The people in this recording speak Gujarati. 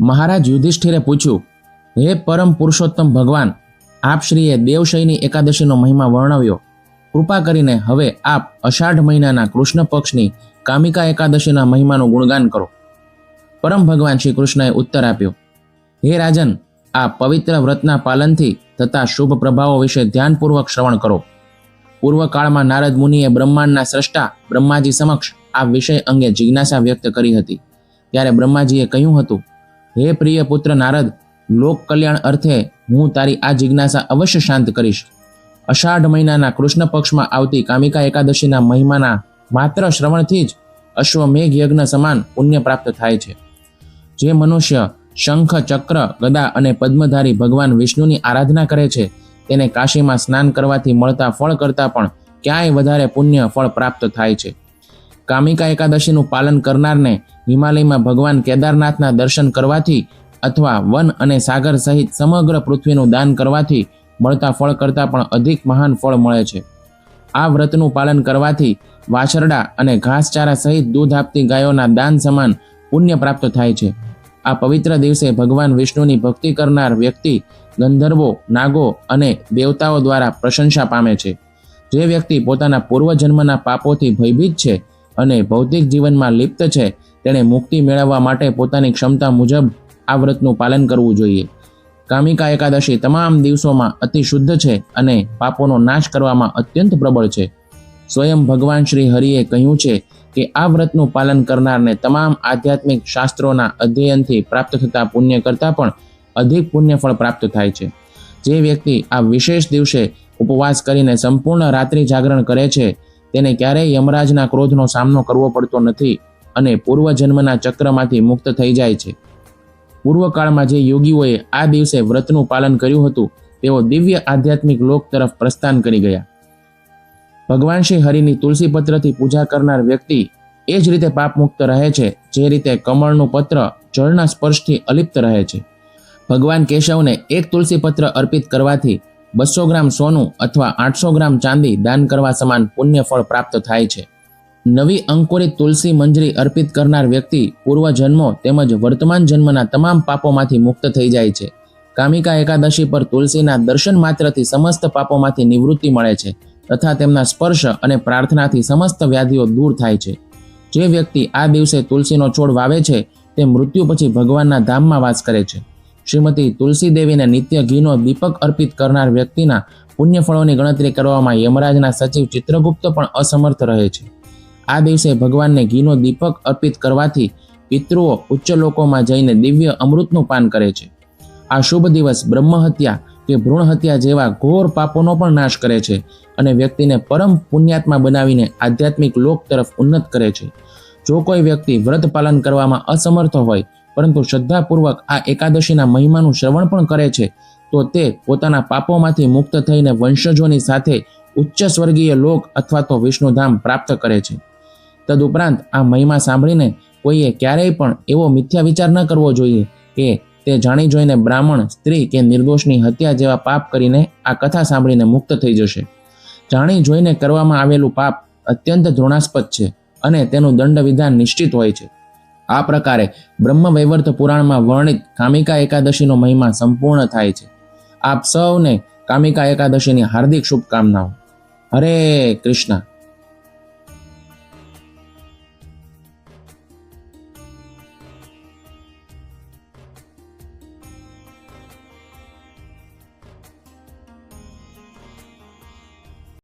મહારાજ યુધિષ્ઠિરે પૂછ્યું, હે પરમ પુરુષોત્તમ ભગવાન, આપ શ્રીએ દેવશયની એકાદશીનો મહિમા વર્ણવ્યો. કૃપા કરીને હવે આપ અષાઢ મહિનાના કૃષ્ણ પક્ષની કામિકા એકાદશીના મહિમાનું ગુણગાન કરો. પરમ ભગવાન શ્રી કૃષ્ણએ ઉત્તર આપ્યો, હે રાજન, આ પવિત્ર વ્રતના પાલનથી તથા શુભ પ્રભાવો વિશે ધ્યાનપૂર્વક શ્રવણ કરો. પૂર્વકાળમાં નારદ મુનિએ બ્રહ્માંડના સ્રષ્ટા બ્રહ્માજી સમક્ષ આ વિષય અંગે જિજ્ઞાસા વ્યક્ત કરી હતી. ત્યારે બ્રહ્માજીએ કહ્યું હતું, હે પ્રિય પુત્ર નારદ, લોક કલ્યાણ અર્થે હું તારી આ જિજ્ઞાસા અવશ્ય શાંત કરીશ. અષાઢ મહિનાના કૃષ્ણ પક્ષમાં આવતી કામિકા એકાદશીના મહિમાના માત્ર શ્રવણથી જ અશ્વમેઘ યજ્ઞ સમાન પુણ્ય પ્રાપ્ત થાય છે. જે મનુષ્ય શંખ, ચક્ર, ગદા અને પદ્મધારી ભગવાન વિષ્ણુની આરાધના કરે છે તેને કાશીમાં સ્નાન કરવાથી મળતા ફળ કરતાં પણ ક્યાંય વધારે પુણ્ય ફળ પ્રાપ્ત થાય છે. કામિકા એકાદશીનું પાલન કરનારને હિમાલયમાં ભગવાન કેદારનાથના દર્શન કરવાથી અથવા વન અને સાગર સહિત સમગ્ર પૃથ્વીનું દાન કરવાથી મળતા ફળ કરતાં પણ અધિક મહાન ફળ મળે છે. આ વ્રતનું પાલન કરવાથી વાછરડા અને ઘાસચારા સહિત દૂધ આપતી ગાયોના દાન સમાન પુણ્ય પ્રાપ્ત થાય છે. આ પવિત્ર દિવસે ભગવાન વિષ્ણુની ભક્તિ કરનાર વ્યક્તિ ગંધર્વો, નાગો અને દેવતાઓ દ્વારા પ્રશંસા પામે છે. જે વ્યક્તિ પોતાના પૂર્વજન્મના પાપોથી ભયભીત છે અને ભૌતિક જીવનમાં લિપ્ત છે તેણે મુક્તિ મેળવવા માટે પોતાની ક્ષમતા મુજબ આ વ્રતનું પાલન કરવું જોઈએ. કામિકા એકાદશી તમામ દિવસોમાં અતિ શુદ્ધ છે અને પાપોનો નાશ કરવામાં અત્યંત પ્રબળ છે. સ્વયં ભગવાન શ્રી હરિએ કહ્યું છે કે આ વ્રતનું પાલન કરનારને તમામ આધ્યાત્મિક શાસ્ત્રોના અધ્યયનથી પ્રાપ્ત થતા પુણ્ય કરતાં પણ અધિક પુણ્યફળ પ્રાપ્ત થાય છે. જે વ્યક્તિ આ વિશેષ દિવસે ઉપવાસ કરીને સંપૂર્ણ રાત્રિ જાગરણ કરે છે તેને ક્યારેય યમરાજના ક્રોધનો સામનો કરવો પડતો નથી અને પૂર્વજન્મના ચક્રમાંથી મુક્ત થઈ જાય છે. પૂર્વકાળમાં જે યોગીઓએ આ દિવસે વ્રતનું પાલન કર્યું હતું તેઓ દિવ્ય આધ્યાત્મિક લોક તરફ પ્રસ્થાન કરી ગયા. ભગવાન શ્રી હરિની તુલસી પત્રથી પૂજા કરનાર વ્યક્તિ એ જ રીતે પાપ મુક્ત રહે છે જે રીતે કમળનું પત્ર જળના સ્પર્શથી અલિપ્ત રહે છે. ભગવાન કેશવને એક તુલસી પત્ર અર્પિત કરવાથી 200 ગ્રામ સોનું અથવા 800 ગ્રામ ચાંદી દાન કરવા સમાન પુણ્ય ફળ પ્રાપ્ત થાય છે. નવી અંકુરિત તુલસી મંજરી અર્પિત કરનાર વ્યક્તિ પૂર્વ જન્મો તેમજ વર્તમાન જન્મના તમામ પાપોમાંથી મુક્ત થઈ જાય છે. કામિકા એકાદશી પર તુલસીના દર્શન માત્રથી સમસ્ત પાપોમાંથી નિવૃત્તિ મળે છે તથા તેમના સ્પર્શ અને પ્રાર્થનાથી સમસ્ત વ્યાધિઓ દૂર થાય છે. જે વ્યક્તિ આ દિવસે તુલસીનો છોડ વાવે છે તે મૃત્યુ પછી ભગવાનના ધામમાં વાસ કરે છે. શ્રીમતી તુલસી દેવીને નિત્ય ઘીનો દીપક અર્પિત કરનાર વ્યક્તિના પુણ્યફળોની ગણતરી કરવામાં યમરાજના સચિવ ચિત્રગુપ્ત પણ અસમર્થ રહે છે. આ દિવસે ભગવાનને ઘીનો દીપક અર્પિત કરવાથી પિતૃઓ ઉચ્ચ લોકોમાં જઈને દિવ્ય અમૃતનું પાન કરે છે. આ શુભ દિવસ બ્રહ્મ હત્યા કે ભ્રૂણ હત્યા જેવા ઘોર પાપોનો પણ નાશ કરે છે અને વ્યક્તિને પરમ પુણ્યાત્મા બનાવીને આધ્યાત્મિક લોક તરફ ઉન્નત કરે છે. જો કોઈ વ્યક્તિ વ્રત પાલન કરવામાં અસમર્થ હોય પરંતુ શ્રદ્ધાપૂર્વક આ એકાદશીના મહિમાનું શ્રવણ પણ કરે છે તો તે પોતાના પાપોમાંથી મુક્ત થઈને વંશજોની સાથે ઉચ્ચ સ્વર્ગીય લોક અથવા તો વિષ્ણુધામ પ્રાપ્ત કરે છે. તદુપરાંત આ મહિમા સાંભળીને કોઈએ ક્યારેય પણ એવો મિથ્યા વિચાર ન કરવો જોઈએ કે તે જાણી જોઈને બ્રાહ્મણ, સ્ત્રી કે નિર્દોષની હત્યા જેવા પાપ કરીને આ કથા સાંભળીને મુક્ત થઈ જશે. જાણી જોઈને કરવામાં આવેલું પાપ અત્યંત ધૃણાસ્પદ છે અને તેનું દંડ વિધાન નિશ્ચિત હોય છે. આ પ્રકારે બ્રહ્મ વૈવર્ત પુરાણમાં વર્ણિત કામિકા એકાદશીનો મહિમા સંપૂર્ણ થાય છે. આપ સૌને કામિકા એકાદશીની હાર્દિક શુભકામનાઓ. હરે કૃષ્ણ.